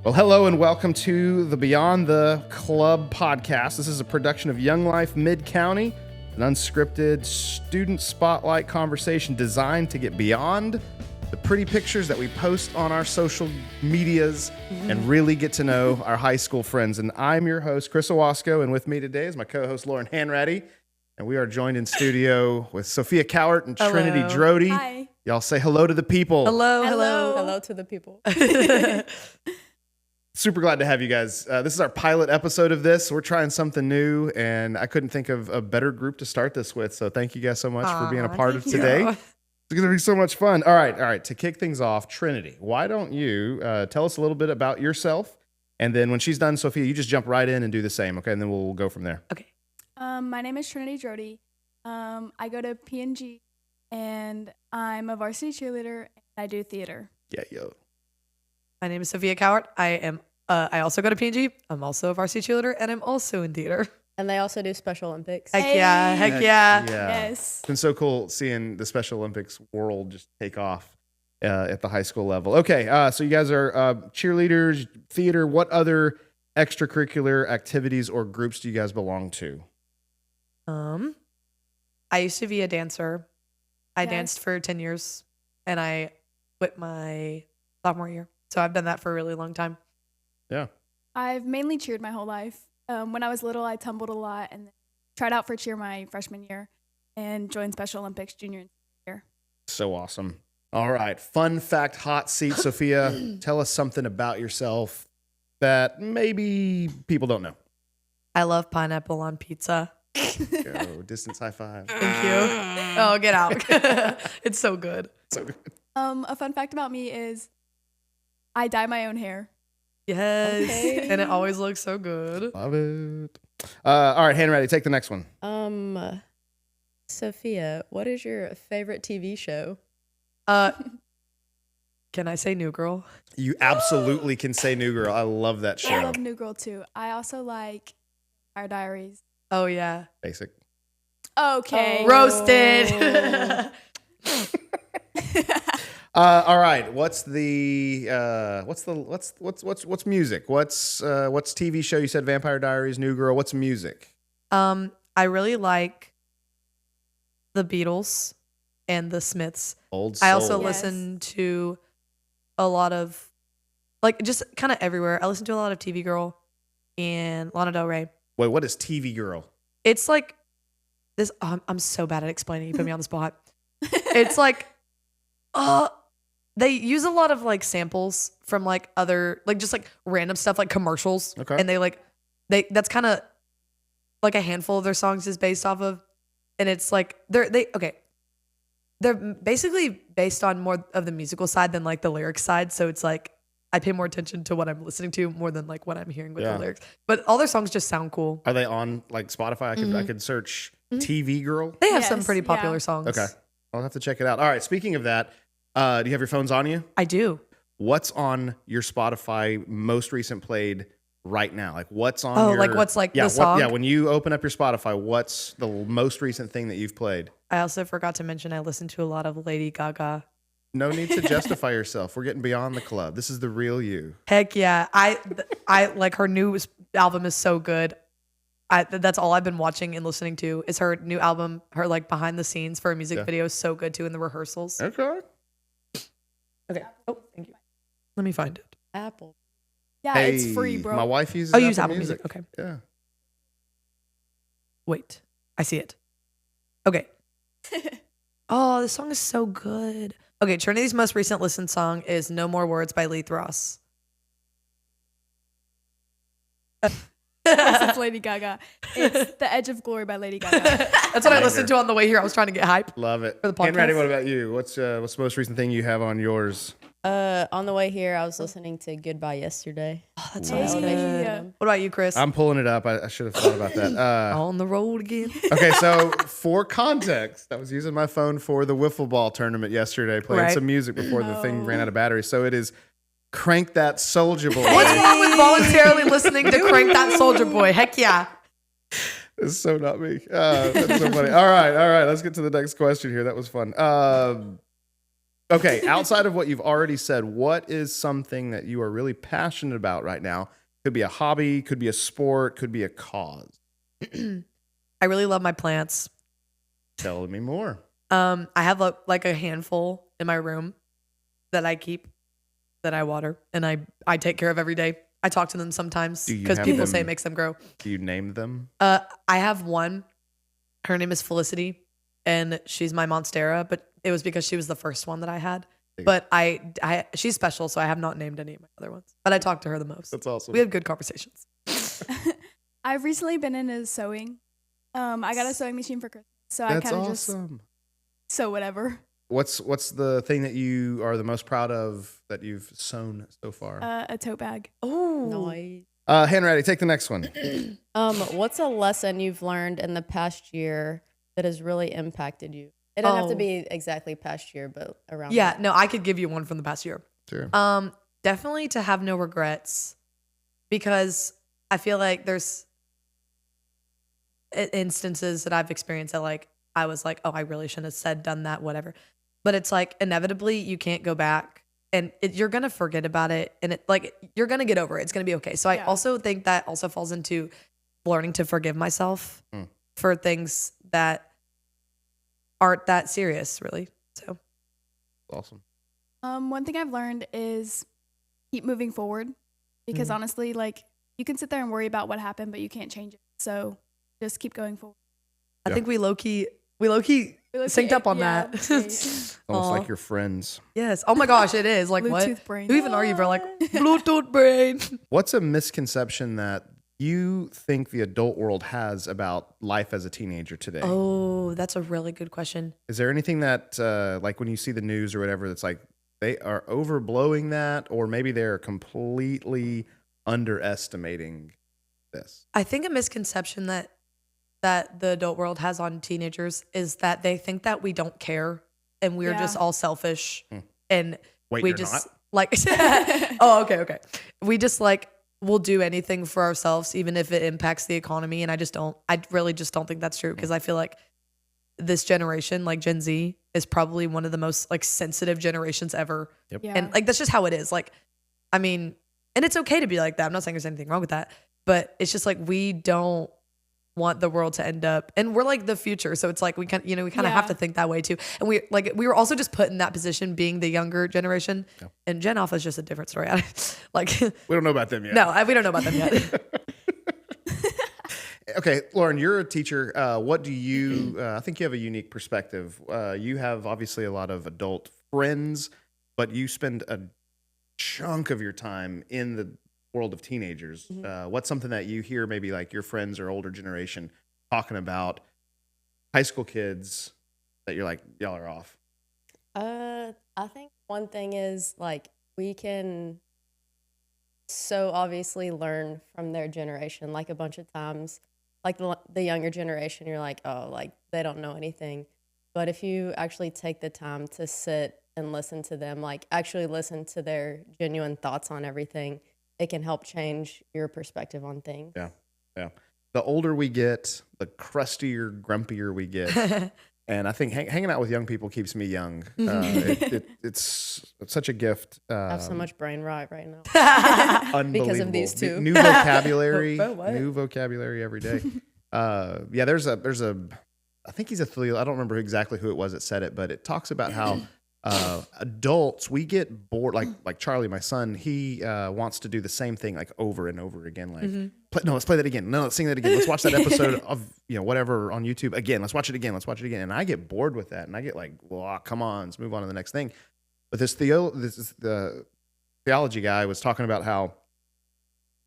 Well, hello and welcome to the Beyond the Club podcast. This is a production of Young Life Mid-County, an unscripted student spotlight conversation designed to get beyond the pretty pictures that we post on our social medias and really get to know our high school friends. And I'm your host, Chris Owasco, and with me today is my co-host, Lauren Hanratty. And we are joined in studio with Sophia Cowart and Trinity Drody. Hi. Y'all say hello to the people. Hello to the people. Super glad to have you guys. This is our pilot episode of this. We're trying something new, and I couldn't think of a better group to start this with. So thank you guys so much for being a part of today. It's going to be so much fun. All right. To kick things off, Trinity, why don't you tell us a little bit about yourself? And then when she's done, Sophia, you just jump right in and do the same, okay? And then we'll go from there. Okay. My name is Trinity Drody. I go to P&G, and I'm a varsity cheerleader, and I do theater. Yeah, yo. My name is Sophia Cowart. I also go to P&G. I'm also a varsity cheerleader, and I'm also in theater. And they also do Special Olympics. Heck yeah. Yes. It's been so cool seeing the Special Olympics world just take off at the high school level. Okay, so you guys are cheerleaders, theater. What other extracurricular activities or groups do you guys belong to? I used to be a dancer. I Yes. danced for 10 years, and I quit my sophomore year. So I've done that for a really long time. Yeah. I've mainly cheered my whole life. When I was little, I tumbled a lot and then tried out for cheer my freshman year and joined Special Olympics junior and senior year. So awesome. All right. Fun fact, hot seat. Sophia, tell us something about yourself that maybe people don't know. I love pineapple on pizza. Go. Distance high five. Thank you. Oh, get out. It's so good. So good. A fun fact about me is I dye my own hair. Yes. Okay. And it always looks so good. Love it. All right, Hanratty, take the next one. Sophia, what is your favorite TV show? Can I say New Girl? You absolutely can say New Girl. I love that I show. love New Girl too. I also like Our Diaries. Oh, yeah. Basic. Okay. Roasted. All right. What's music? What's TV show? You said Vampire Diaries, New Girl. What's music? I really like the Beatles and the Smiths. Old soul. I also Yes. listen to a lot of, like, just kind of everywhere. I listen to a lot of TV Girl and Lana Del Rey. Wait, what is TV Girl? It's like this. I'm so bad at explaining. You put me on the spot. It's like, they use a lot of like samples from like other, like just like random stuff, like commercials. Okay. And that's kind of like a handful of their songs is based off of, and it's like they're basically based on more of the musical side than like the lyrics side. So it's like I pay more attention to what I'm listening to more than like what I'm hearing with Yeah. the lyrics. But all their songs just sound cool. Are they on like Spotify? I could search TV Girl. They have some Yes, pretty yeah. popular songs. Okay. I'll have to check it out. All right. Speaking of that, do you have your phones on you? I do. What's on your Spotify most recent played right now? Like what's on Oh, your, like what's like yeah, the song? when you open up your Spotify, what's the most recent thing that you've played? I also forgot to mention I listen to a lot of Lady Gaga. No need to justify yourself. We're getting beyond the club. This is the real you. Heck yeah. I like her new album is so good. That's all I've been watching and listening to is her new album. Her like behind the scenes for a music video is so good too in the rehearsals. Okay. Okay. Oh, thank you. Let me find it. Apple. Yeah, it's free, bro. My wife uses Oh, you use Apple Music. Okay. Yeah. Wait. I see it. Okay. Oh, this song is so good. Okay, Trinity's most recent listened song is No More Words by Leith Ross. It's Lady Gaga. It's The Edge of Glory by Lady Gaga. That's what I listened to on the way here. I was trying to get hype. Love it. For the podcast. Hanratty, what about you? What's the most recent thing you have on yours? On the way here, I was listening to Goodbye Yesterday. Oh, that Hey. sounds good. Yeah. What about you, Chris? I'm pulling it up. I should have thought about that. On the road again. Okay, so for context, I was using my phone for the wiffle ball tournament yesterday, playing Right. some music before the thing ran out of battery. So it is Crank That Soldier Boy. What's wrong with voluntarily listening to Crank That Soldier Boy? Heck yeah. It's so not me. That's so funny. All right. Let's get to the next question here. That was fun. Okay, outside of what you've already said, what is something that you are really passionate about right now? Could be a hobby, could be a sport, could be a cause. I really love my plants. Tell me more. I have like a handful in my room that I keep, that I water, and I take care of every day. I talk to them sometimes Do you because have people say them- it makes them grow. Do you name them? I have one. Her name is Felicity, and she's my Monstera, but it was because she was the first one that I had. But she's special, so I have not named any of my other ones. But I talk to her the most. That's awesome. We have good conversations. I've recently been into sewing. I got a sewing machine for Christmas, so I That's kind of just awesome. sew whatever. What's the thing that you are the most proud of that you've sewn so far? A tote bag. Oh, Nice. Henriette, take the next one. What's a lesson you've learned in the past year that has really impacted you? It doesn't have to be exactly past year, but around. yeah. that. No, I could give you one from the past year. Sure. Definitely to have no regrets, because I feel like there's instances that I've experienced that like I was like, oh, I really shouldn't have said, done that, whatever. But it's like inevitably you can't go back, and you're gonna forget about it, and it like you're gonna get over it. It's gonna be okay. So I Yeah. also think that also falls into learning to forgive myself for things that aren't that serious, really. So Awesome. One thing I've learned is keep moving forward, because honestly, like you can sit there and worry about what happened, but you can't change it. So just keep going forward. I Yeah. think we low key synced up on that. Almost Aw. like your friends. Yes. Oh my gosh, it is. Like what? Bluetooth brain. Who even are you, bro? Like Bluetooth brain. What's a misconception that you think the adult world has about life as a teenager today? Oh, that's a really good question. Is there anything that, like when you see the news or whatever, that's like they are overblowing that, or maybe they're completely underestimating this? I think a misconception that the adult world has on teenagers is that they think that we don't care and we're Yeah. just all selfish and Wait, we you're just not? like oh, okay. We just like will do anything for ourselves even if it impacts the economy, and I really just don't think that's true, because I feel like this generation, like Gen Z, is probably one of the most like sensitive generations ever. Yeah. And like that's just how it is. Like, I mean, and it's okay to be like that. I'm not saying there's anything wrong with that, but it's just like we don't want the world to end up, and we're like the future, so it's like we kind of Yeah. have to think that way too. And we were also just put in that position being the younger generation. And Gen Alpha is just a different story. Like We don't know about them yet. no, we don't know about them yet. Okay, Lauren, you're a teacher. What do you, I think you have a unique perspective. You have obviously a lot of adult friends, but you spend a chunk of your time in the world of teenagers. What's something that you hear maybe like your friends or older generation talking about high school kids that you're like, y'all are off? I think one thing is like we can so obviously learn from their generation. Like a bunch of times, like the younger generation, you're like, oh, like they don't know anything. But if you actually take the time to sit and listen to them, like actually listen to their genuine thoughts on everything, it can help change your perspective on things. Yeah. The older we get, the crustier, grumpier we get. And I think hanging out with young people keeps me young. It's such a gift. I have so much brain rot right now. Unbelievable. of these two. New vocabulary. Bro, what? New vocabulary every day. Yeah, there's a I think he's a I don't remember exactly who it was that said it, but it talks about how adults, we get bored. Like Charlie, my son, he wants to do the same thing like over and over again. Like, let's play that again. No, let's sing that again. Let's watch that episode of whatever on YouTube again. Let's watch it again. Let's watch it again. And I get bored with that, and I get like, well, come on, let's move on to the next thing. But the theology guy was talking about how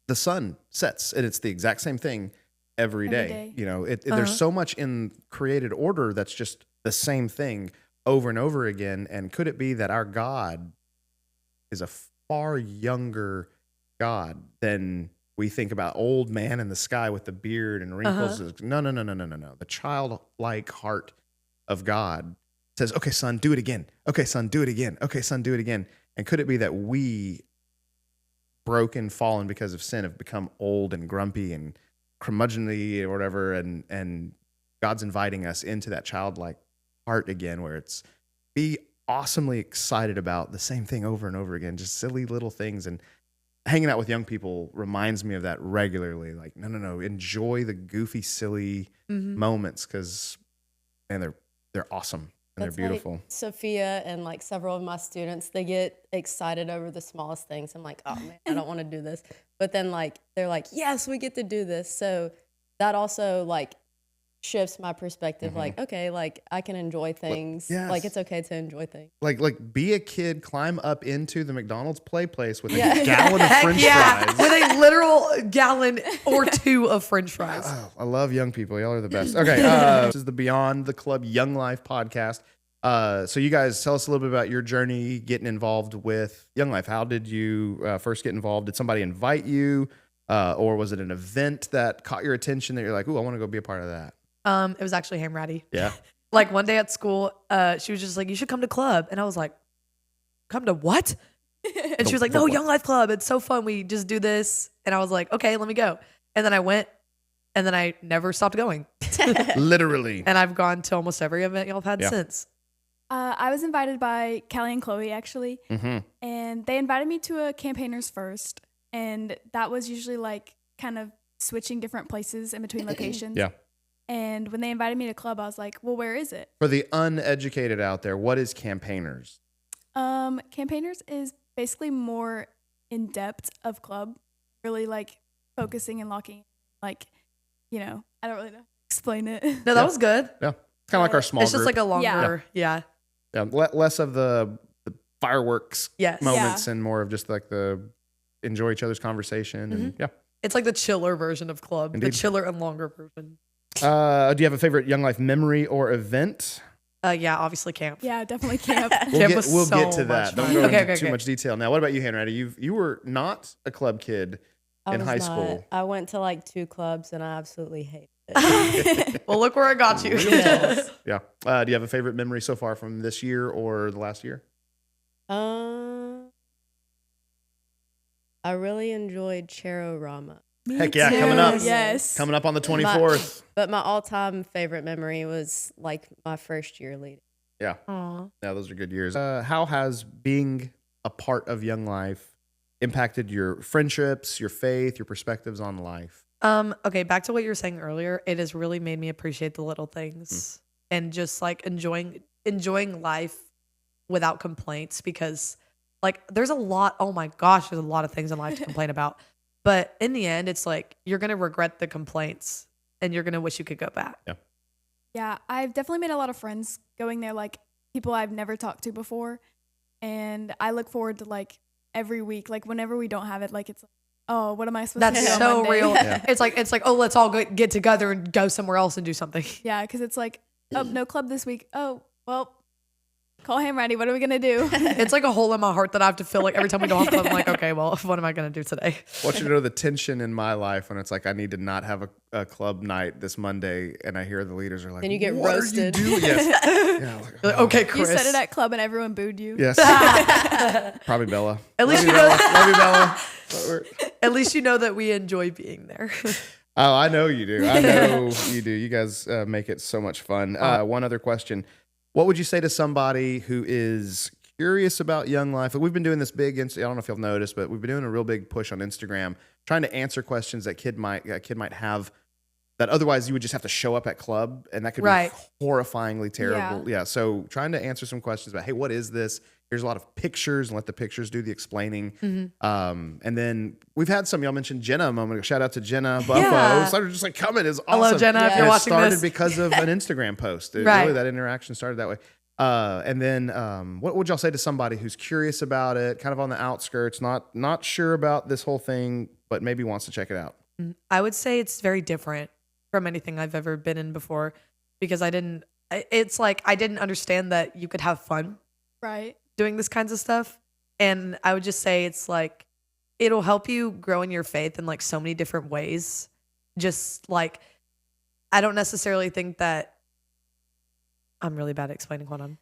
the sun sets, and it's the exact same thing every day. You know, there's so much in created order that's just the same thing over and over again. And could it be that our God is a far younger God than we think about? Old man in the sky with the beard and wrinkles? No. The childlike heart of God says, okay, son, do it again. Okay, son, do it again. Okay, son, do it again. And could it be that we, broken, fallen because of sin, have become old and grumpy and curmudgeonly or whatever, and God's inviting us into that childlike heart again, where it's be awesomely excited about the same thing over and over again, just silly little things. And hanging out with young people reminds me of that regularly. Like, no, enjoy the goofy, silly moments because, man, they're awesome and That's they're beautiful. Like Sophia and like several of my students, they get excited over the smallest things. I'm like, oh man, I don't want to do this. But then like they're like, yes, we get to do this. So that also like shifts my perspective. Like, okay, like I can enjoy things. yes. Like it's okay to enjoy things. Like be a kid, climb up into the McDonald's play place with Yeah. a gallon of Heck French yeah, fries. with a literal gallon or two of French fries. Oh, I love young people. Y'all are the best. Okay, this is the Beyond the Club Young Life podcast. So you guys tell us a little bit about your journey getting involved with Young Life. How did you first get involved? Did somebody invite you, or was it an event that caught your attention that you're like, "Ooh, I want to go be a part of that"? It was actually Ham Ratty. Yeah. Like one day at school, she was just like, "You should come to club," and I was like, "Come to what?" And she was like, "No, Young Life Club. It's so fun. We just do this." And I was like, "Okay, let me go." And then I went, and then I never stopped going. Literally. And I've gone to almost every event y'all have had since. I was invited by Callie and Chloe actually, and they invited me to a campaigners first, and that was usually like kind of switching different places in between locations. Yeah. And when they invited me to club, I was like, well, where is it? For the uneducated out there, what is campaigners? Campaigners is basically more in depth of club, really like focusing and locking, like, I don't really know how to explain it. No, that was good. Yeah. It's kind of like our small It's just group. like a longer, yeah. Yeah, less of the fireworks Yes. moments and more of just like the enjoy each other's conversation. And yeah. It's like the chiller version of club, Indeed. the chiller and longer version. Do you have a favorite Young Life memory or event? Yeah, obviously camp. Yeah, definitely camp. Camp was We'll so get to much that. Don't fun. go Okay, into okay, too okay. much detail now. What about you, Henrietta? You were not a club kid I in was high not. school. I went to like 2 clubs and I absolutely hated it. Well, look where I got you. Yes. Yeah. Do you have a favorite memory so far from this year or the last year? I really enjoyed Cherorama. Me Heck yeah, too. coming up. Yes. Coming up on the 24th. But my all-time favorite memory was like my first year leading. Yeah. Aw. Yeah, those are good years. How has being a part of Young Life impacted your friendships, your faith, your perspectives on life? Okay, back to what you were saying earlier. It has really made me appreciate the little things and just like enjoying life without complaints, because like there's a lot, oh my gosh, there's a lot of things in life to complain about. But in the end, it's like you're gonna regret the complaints and you're gonna wish you could go back. Yeah, I've definitely made a lot of friends going there, like people I've never talked to before. And I look forward to like every week, like whenever we don't have it, like it's like, oh, what am I supposed to do That's on so Monday? real. Yeah. It's like, oh, let's all get together and go somewhere else and do something. Yeah, because it's like, oh, no club this week. Oh, well, call Ham Ratty. What are we going to do? It's like a hole in my heart that I have to fill like every time we go off club. I'm like, okay, well, what am I gonna do today? I want you to know the tension in my life when it's like I need to not have a club night this Monday, and I hear the leaders are like, Then you get "What roasted." Are you doing?" Yes. Yeah, like, You're like, oh. okay, You Chris. said it at club and everyone booed you. Yes. Probably Bella. At least Love you know- Bella. Love you, Bella. At least you know that we enjoy being there. Oh, I know you do. I know you do. You guys make it so much fun. One other question. What would you say to somebody who is curious about Young Life? We've been doing this big, I don't know if you'll notice, but we've been doing a real big push on Instagram, trying to answer questions that a kid might have that otherwise you would just have to show up at club, and that could Right. be horrifyingly terrible. Yeah. So trying to answer some questions about, hey, what is this? Here's a lot of pictures, and let the pictures do the explaining. And then we've had some, y'all mentioned Jenna a moment ago. Shout out to Jenna Buffo. Yeah. Started just like coming is awesome. Hello, Jenna, if Yeah. you're And it watching started this. because of an Instagram post. Right. Really, that interaction started that way. And then what would y'all say to somebody who's curious about it, kind of on the outskirts, not sure about this whole thing, but maybe wants to check it out? I would say it's very different from anything I've ever been in before, because I didn't understand that you could have fun Right. doing this kinds of stuff. And I would just say it's like, it'll help you grow in your faith in like so many different ways. Just like, I don't necessarily think that I'm really bad at explaining. Hold on.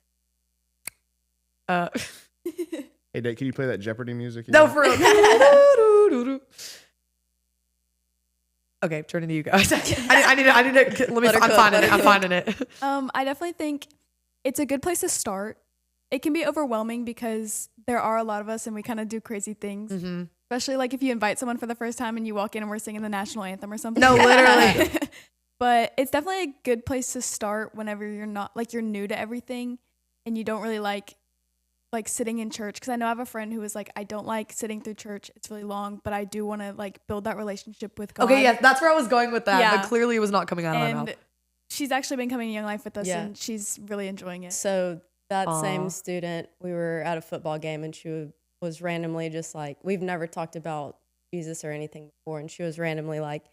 Hey, Dave, can you play that Jeopardy music? No, again? for real. Okay, turning to you guys. I need to. Let me. Let her I'm cook, finding let it. her I'm cook. finding it. I definitely think it's a good place to start it can be overwhelming because there are a lot of us and we kind of do crazy things. Mm-hmm. Especially like if you invite someone for the first time and you walk in and we're singing the national anthem or something. No, literally. But it's definitely a good place to start whenever you're not like you're new to everything and you don't really like sitting in church. Because I know I have a friend who was like, I don't like sitting through church. It's really long, but I do want to like build that relationship with God. Okay, yeah, that's where I was going with that. Yeah. But clearly it was not coming out of my mouth. And she's actually been coming to Young Life with us Yeah. and she's really enjoying it. So that Aw. same student, we were at a football game and she was randomly just like, we've never talked about Jesus or anything before. And she was randomly like,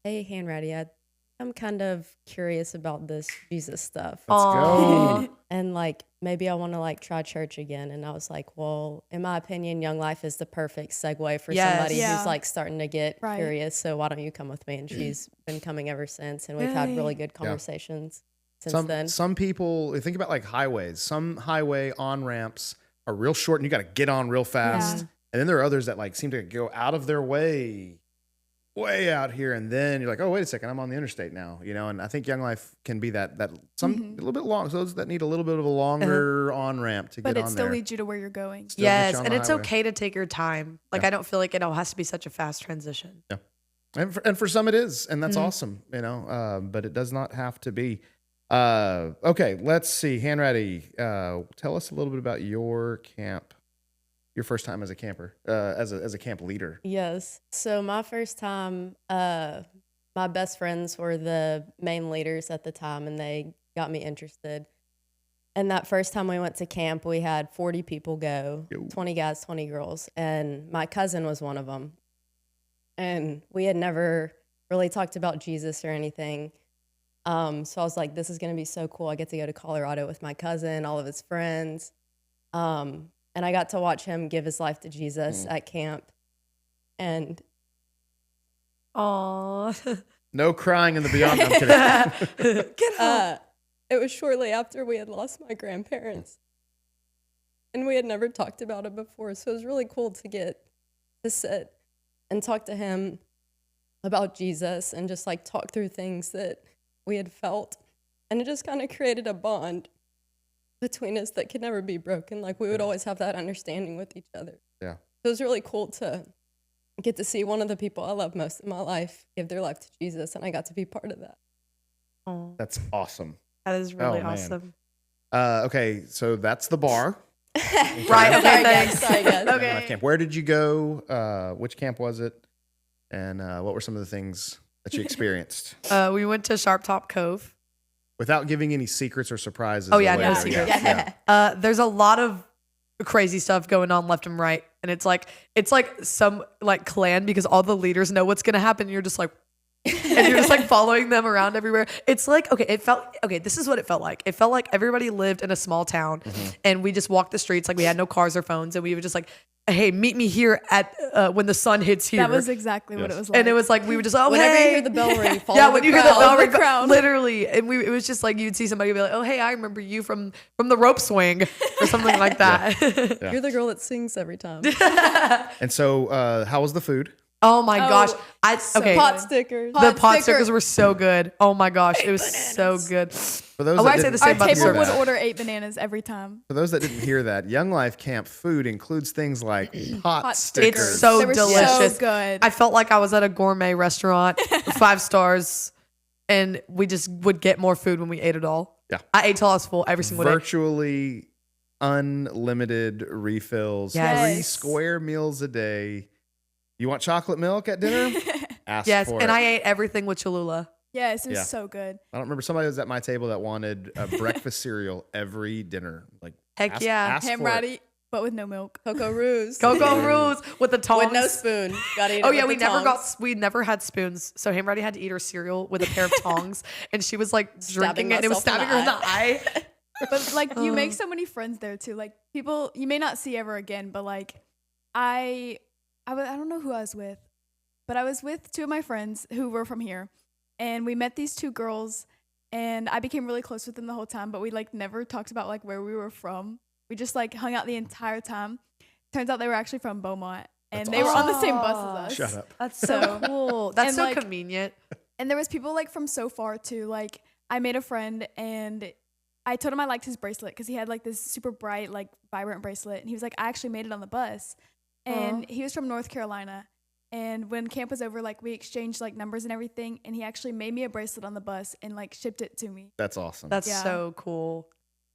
hey, Hanratty, I'm kind of curious about this Jesus stuff. Let's Aw. go. And like, maybe I want to like try church again. And I was like, well, in my opinion, Young Life is the perfect segue for Yes. somebody Yeah. who's like starting to get Right. curious. So why don't you come with me? And she's been coming ever since. And we've had Yay. really good conversations since then. Some people think about like highways. Some highway on ramps are real short and you got to get on real fast. Yeah. And then there are others that like seem to go out of their way out here, and then you're like, oh, wait a second, I'm on the interstate now, and I think Young Life can be that a little bit long, so those that need a little bit of a longer on ramp to But get it on still there. leads you to where you're going. Still get you Yes, on and the it's highway. okay to take your time. Like, Yeah. I don't feel like it all has to be such a fast transition. And for some it is, and that's Mhm. awesome, but it does not have to be. Okay, let's see. Hanratty, tell us a little bit about your camp, your first time as a camper, as a camp leader. Yes. So my first time, my best friends were the main leaders at the time, and they got me interested. And that first time we went to camp, we had 40 people go, Yo. 20 guys, 20 girls, and my cousin was one of them. And we had never really talked about Jesus or anything. So I was like, this is going to be so cool. I get to go to Colorado with my cousin, all of his friends. And I got to watch him give his life to Jesus at camp. And Aww. No crying in the beyond. I'm kidding. Get up. it was shortly after we had lost my grandparents. And we had never talked about it before. So it was really cool to get to sit and talk to him about Jesus and just like talk through things that we had felt. And it just kind of created a bond between us that could never be broken. Like we would always have that understanding with each other. Yeah. So it was really cool to get to see one of the people I love most in my life give their life to Jesus. And I got to be part of that. Aw, That's awesome. that is really Oh, man. awesome. Okay, so that's the bar. Right, okay, Sorry, guys. thanks. Sorry, guys. Okay. Life camp. Where did you go? Which camp was it? And what were some of the things that you experienced? We went to Sharp Top Cove. Without giving any secrets or surprises. Oh, yeah, away no there. secrets. Yeah. There's a lot of crazy stuff going on left and right, and it's like some like clan because all the leaders know what's gonna happen. And you're just like, and you're just like following them around everywhere. It's like this is what it felt like. It felt like everybody lived in a small town, and we just walked the streets like we had no cars or phones, and we would just like, hey, meet me here at when the sun hits here. That was exactly what it Yes. was like. and it was like we would just Whenever hey. you hear the bell ring, follow Yeah, the when you hear the crowd. bell ring, crowd. literally, and it was just like you'd see somebody be like, "Oh, hey, I remember you from the rope swing," or something like that. Yeah. You're the girl that sings every time. And so, how was the food? Oh my Oh, gosh, so okay. Pot stickers. The pot stickers were so good. Oh my gosh, it was so good. For those Oh, that I say didn't the same Our about the hear table would that- order 8 bananas every time. For those that didn't hear that, Young Life Camp food includes things like pot Hot stickers. It's so They were delicious. so good. I felt like I was at a gourmet restaurant, 5 stars, and we just would get more food when we ate it all. Yeah. I ate till I was full every single day. Virtually unlimited refills, Yes. 3 square meals a day. You want chocolate milk at dinner? Ask Yes, for and it. I ate everything with Cholula. Yes, it was Yeah. so good. I don't remember somebody was at my table that wanted a breakfast cereal every dinner. Like, Heck yeah. ask Ham for it. ratty, but with no milk. Cocoa Ruse. Cocoa Rules with the tongs. With no spoon. Gotta eat it Oh with yeah, the we never had spoons. So Hamready had to eat her cereal with a pair of tongs, and she was like drinking Stabbing it, and it was myself in stabbing the her in the eye. But like you make so many friends there too. Like people you may not see ever again, but like I don't know who I was with, but I was with 2 of my friends who were from here, and we met these 2 girls, and I became really close with them the whole time. But we like never talked about like where we were from. We just like hung out the entire time. Turns out they were actually from Beaumont, and That's they were on the awesome. same bus as us. Shut up. That's so So- cool. That's and, so like- convenient. And there was people like from so far too. Like I made a friend and I told him I liked his bracelet because he had like this super bright, like vibrant bracelet. And he was like, I actually made it on the bus. And he was from North Carolina. And when camp was over, like we exchanged like numbers and everything. And he actually made me a bracelet on the bus and like shipped it to me. That's awesome. That's Yeah. so cool.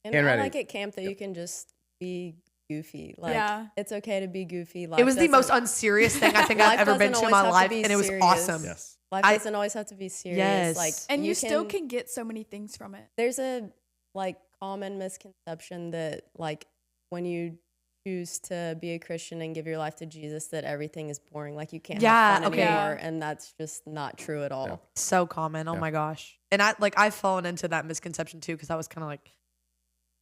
And And I ready. like at camp that you can just be goofy. Like Yeah. it's okay to be goofy. It was the most unserious thing I think I've Life ever been doesn't to in always my have to life, be and it was serious. awesome. Yes. Life I- doesn't always have to be serious. Yes. Like And you still can get so many things from it. There's a like common misconception that like when you choose to be a Christian and give your life to Jesus, that everything is boring. Like you can't Yeah, have fun okay. anymore, and that's just not true at all. Yeah. So common. Oh Yeah. my gosh. And I've fallen into that misconception too, because I was kind of like,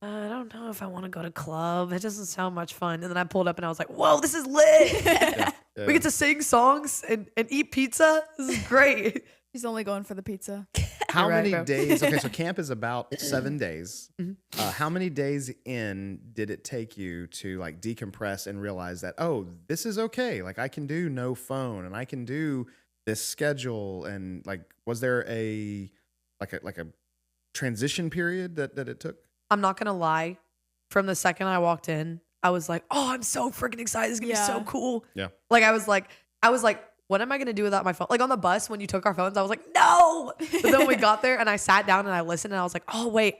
I don't know if I want to go to club. It doesn't sound much fun. And then I pulled up and I was like, whoa, this is lit. Yeah. We get to sing songs and eat pizza. This is great. He's only going for the pizza. How You're right, many bro. days? Okay, so camp is about 7 days. Mhm. How many days in did it take you to like decompress and realize that, oh, this is okay? Like I can do no phone and I can do this schedule. And like, was there a transition period that it took? I'm not going to lie. From the second I walked in, I was like, oh, I'm so freaking excited. This is going to be so Yeah. cool. Yeah. Like, I was like, what am I going to do without my phone? Like on the bus, when you took our phones, I was like, no. But then when we got there and I sat down and I listened and I was like, oh, wait,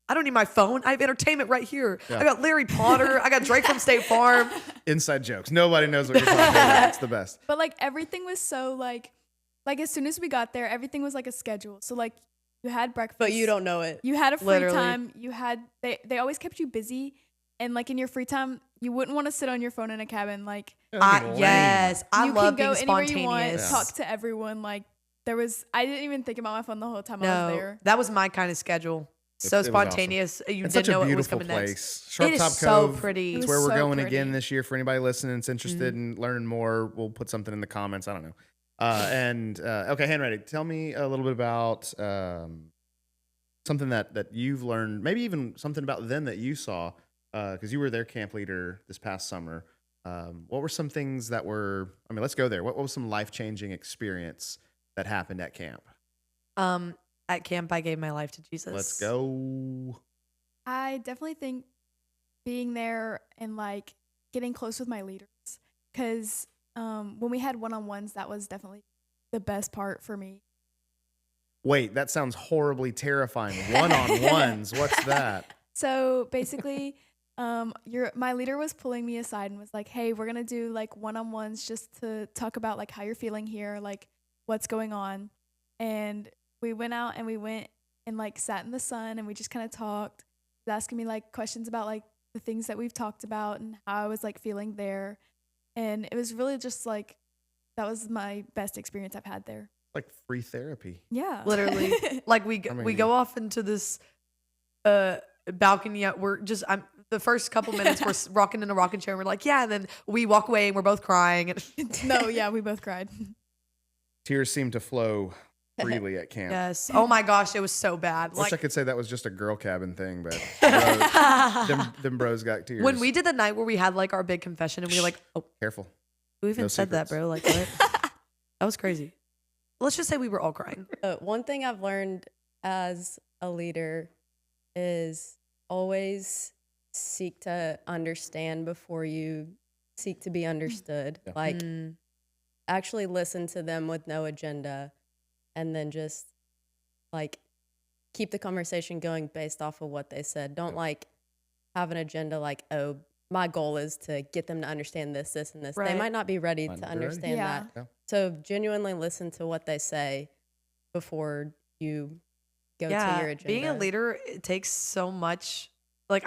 I don't need my phone. I have entertainment right here. Yeah. I got Larry Potter. I got Drake from State Farm. Inside jokes. Nobody knows what you're talking about. It's the best. But like everything was so like as soon as we got there, everything was like a schedule. So like you had breakfast. But you don't know it. You had a free Literally. time. You had they always kept you busy. And like in your free time, you wouldn't want to sit on your phone in a cabin. Like Yes. I you love can go being anywhere you want, spontaneous. talk to everyone. Like I didn't even think about my phone the whole time I was No, there. that was my kind of schedule. So It was awesome. spontaneous. You It's didn't such a know what was beautiful coming place. next. Sharp It is Top so Cove. pretty. It It's was where we're so going pretty. again this year. For anybody listening that's interested Mm-hmm. in learning more, we'll put something in the comments. I don't know. Okay, Henry, tell me a little bit about something that you've learned, maybe even something about them that you saw, because you were their camp leader this past summer. What were some things that were? I mean, let's go there. What was some life-changing experience that happened at camp? At camp, I gave my life to Jesus. Let's go. I definitely think being there and like getting close with my leaders, because when we had one-on-ones, that was definitely the best part for me. Wait, that sounds horribly terrifying. One-on-ones. What's that? So basically, my leader was pulling me aside and was like, "Hey, we're gonna do like one-on-ones just to talk about like how you're feeling here, like what's going on." And we went out and we went and like sat in the sun and we just kind of talked. He was asking me like questions about like the things that we've talked about and how I was like feeling there, and it was really just like that was my best experience I've had there. Like free therapy. Yeah, Literally. Like we I mean- we go off into this balcony. I'm the first couple minutes we're rocking in a rocking chair and we're like, yeah, and then we walk away and we're both crying. No, yeah, we both cried. Tears seem to flow freely at camp. Yes. Oh my gosh, it was so bad. Wish Like I could say that was just a girl cabin thing, but bros, them bros got tears. when we did the night where we had like our big confession and we were like, oh, Careful. who even No said that, secrets. bro? Like what? That was crazy. Let's just say we were all crying. One thing I've learned as a leader is always seek to understand before you seek to be understood. Yeah. Like Mm. actually listen to them with no agenda, and then just like keep the conversation going based off of what they said. Don't like have an agenda like, oh, my goal is to get them to understand this, this, and this. Right. They might not be ready Might to not be ready. understand Yeah. that. Yeah. So genuinely listen to what they say before you go to your agenda. Being a leader, it takes so much. Like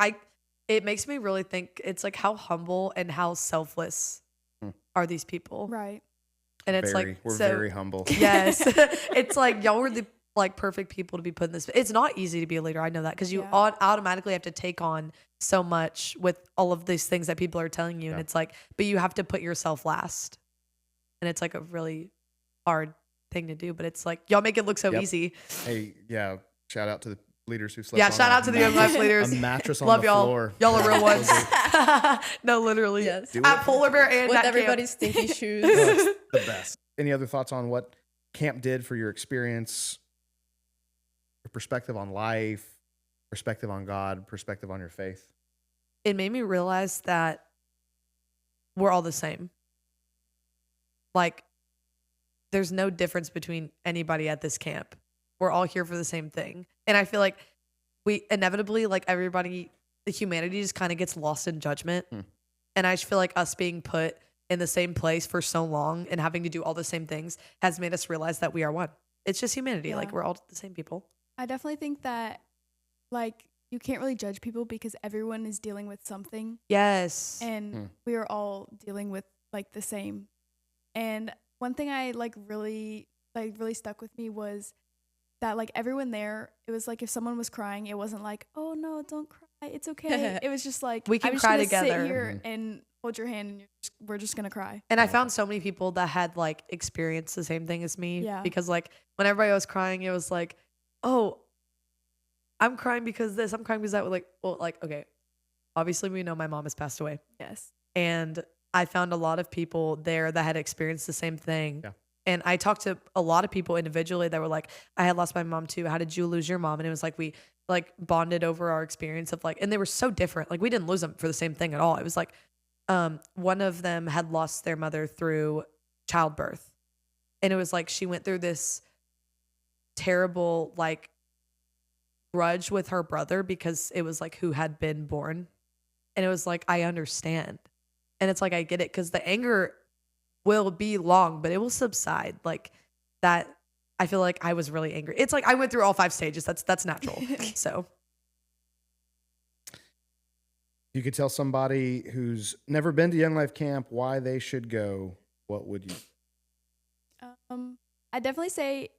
it makes me really think. It's like how humble and how selfless Hmm. are these people, Right. and it's Very- like we're so, very humble. Yes, it's like y'all were the like perfect people to be put in this. It's not easy to be a leader. I know that because you Yeah. automatically have to take on so much with all of these things that people are telling you, and Yeah. it's like, but you have to put yourself last, and it's like a really hard thing to do. But it's like y'all make it look so Yep. easy. Hey, yeah. Shout out to the leaders who slept. Yeah, on shout a out to the Young Life leaders. A mattress on Love the y'all. floor. Y'all are real ones. Those No, literally. Yes. Do At it. Polar Bear and with at camp. everybody's stinky shoes. the best. Any other thoughts on what camp did for your experience, your perspective on life, perspective on God, perspective on your faith? It made me realize that we're all the same. Like, there's no difference between anybody at this camp. We're all here for the same thing. And I feel like we inevitably, like everybody, the humanity just kind of gets lost in judgment. And I just feel like us being put in the same place for so long and having to do all the same things has made us realize that we are one. It's just humanity. Yeah. Like, we're all the same people. I definitely think that like you can't really judge people because everyone is dealing with something, Yes. and we are all dealing with like the same. And one thing I really stuck with me was that like everyone there, it was like if someone was crying, it wasn't like, oh no, don't cry, it's okay. It was just like, We can I'm just cry gonna together. sit here and hold your hand, and we're just gonna cry. And I found so many people that had like experienced the same thing as me. Yeah. Because like when everybody was crying, it was like, oh, I'm crying because this, I'm crying because that. Like, well, like, okay, obviously we know my mom has passed away. Yes. And I found a lot of people there that had experienced the same thing. Yeah. And I talked to a lot of people individually that were like, I had lost my mom too. How did you lose your mom? And it was like, we like bonded over our experience of like, and they were so different. Like, we didn't lose them for the same thing at all. It was like, one of them had lost their mother through childbirth. And it was like, she went through this terrible, like, grudge with her brother because it was like who had been born. And it was like, I understand. And it's like, I get it, because the anger will be long, but it will subside. Like that, I feel like I was really angry. It's like I went through all 5 stages. That's natural. So You could tell somebody who's never been to Young Life Camp why they should go. What would you? I definitely say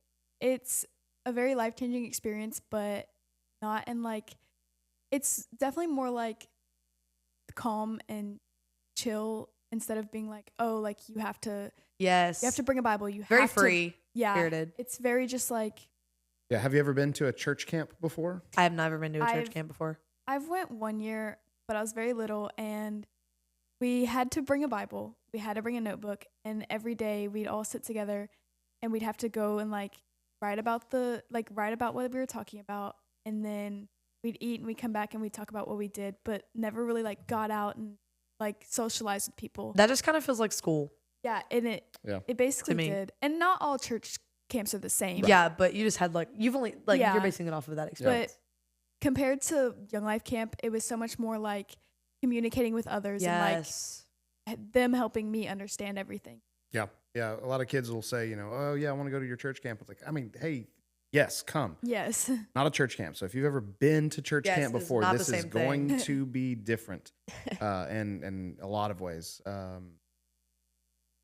it's a very life-changing experience, but not in like, it's definitely more like calm and chill instead of being like, oh, like you have to yes, bring a Bible. You very have free, to, yeah, spirited. It's very just like, Yeah. Have you ever been to a church camp before? I have never been to a church I've- camp before. I've went 1 year, but I was very little, and we had to bring a Bible. We had to bring a notebook, and every day we'd all sit together, and we'd have to go and like write about what we were talking about, and then we'd eat and we'd come back and we'd talk about what we did, but never really like got out and like socialized with people. That just kind of feels like school. Yeah, and it basically me. did. And not all church camps are the same. Yeah, but you just had like, you've only like, Yeah. you're basing it off of that experience. But compared to Young Life Camp, it was so much more like communicating with others Yes. and like them helping me understand everything. Yeah. Yeah. A lot of kids will say, you know, oh, yeah, I want to go to your church camp. It's like, I mean, hey, yes, come. Yes. Not a church camp. So if you've ever been to church Yes, camp it's before, not the this is same going thing. to be different in a lot of ways.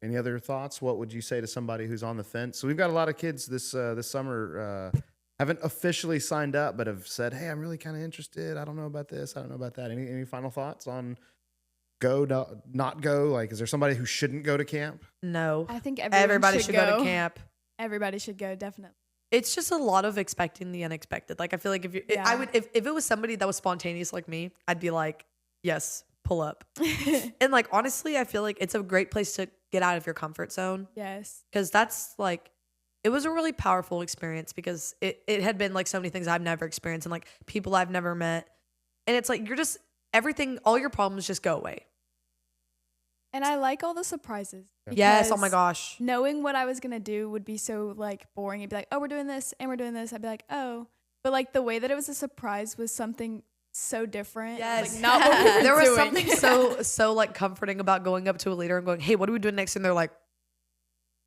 Any other thoughts? What would you say to somebody who's on the fence? So we've got a lot of kids this summer haven't officially signed up, but have said, hey, I'm really kind of interested. I don't know about this. I don't know about that. Any final thoughts on go, not go? Like, is there somebody who shouldn't go to camp? No. I think Everybody should go to camp. Everybody should go, definitely. It's just a lot of expecting the unexpected. Like, I feel like if you, Yeah. I would, if it was somebody that was spontaneous like me, I'd be like, yes, pull up. And like, honestly, I feel like it's a great place to get out of your comfort zone, Yes. because that's like, it was a really powerful experience, because it had been like so many things I've never experienced and like people I've never met. And it's like, you're just, everything, all your problems just go away. And I like all the surprises. Yes. Oh because my gosh. Knowing what I was going to do would be so like boring. It'd be like, oh, we're doing this and we're doing this. I'd be like, oh. But like the way that it was a surprise was something so different. Yes. Like not what we were There was doing. something so like comforting about going up to a leader and going, hey, what are we doing next? And they're like,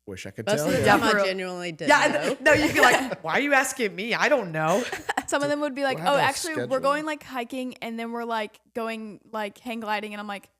Wish I could Most tell of the you. Yeah, time, for I real. genuinely didn't yeah, know. no, you'd be like, why are you asking me? I don't know. Some of them would be like, We'll have oh, a actually, we're schedule. going like hiking and then we're like going like hang gliding. And I'm like,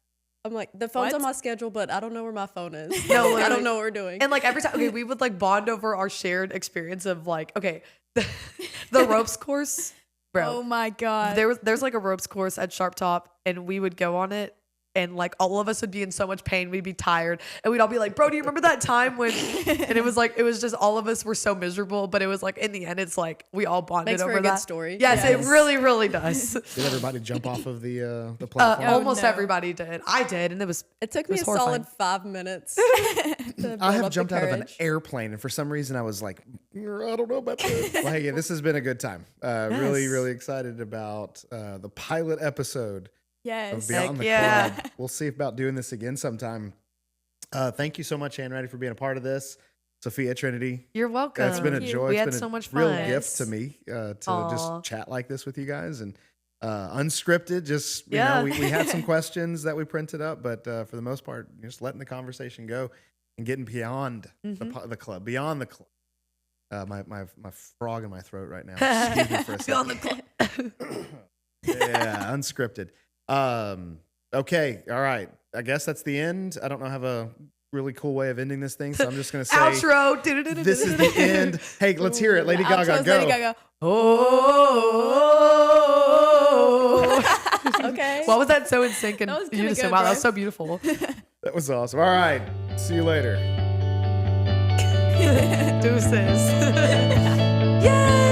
I'm like, the phone's What? on my schedule, but I don't know where my phone is. No, I literally. don't know what we're doing. And like every time, okay, we would like bond over our shared experience of like, okay, the ropes course, bro. oh my God. There's like a ropes course at Sharp Top, and we would go on it and like all of us would be in so much pain. We'd be tired, and we'd all be like, "Bro, do you remember that time when?" And it was just all of us were so miserable, but it was like in the end, it's like we all bonded Makes for over a good that story. Yes, it really, really does. Did everybody jump off of the platform? Almost no. everybody did. I did, and It took me a horrifying. solid 5 minutes. to build I have up the jumped out of an courage. airplane, and for some reason I was like, I don't know about this. Well, hey, this has been a good time. Really, Yes. really excited about the pilot episode of Yes. Beyond Heck the yeah. Club. We'll see about doing this again sometime. Thank you so much, Ann Ratty, for being a part of this. Sophia Trinity, You're welcome. it's been a Thank you. joy. We It's had been so a much real fun. gift to me to Aw. just chat like this with you guys and unscripted. Just you Yeah. know, we had some questions that we printed up, but for the most part, just letting the conversation go and getting beyond the club, beyond the club. My frog in my throat right now. Excuse me for a Beyond second. the club. Yeah, unscripted. Okay, all right. I guess that's the end. I don't know, have a really cool way of ending this thing, so I'm just gonna say Outro. this is the end. Hey, let's hear it. Lady Gaga, Outro's go. Lady Gaga. Oh. Okay. What was that so in sync and That was kinda unison? good, Wow, that bro. was so beautiful. That was awesome. All right. See you later. Deuces. Yay!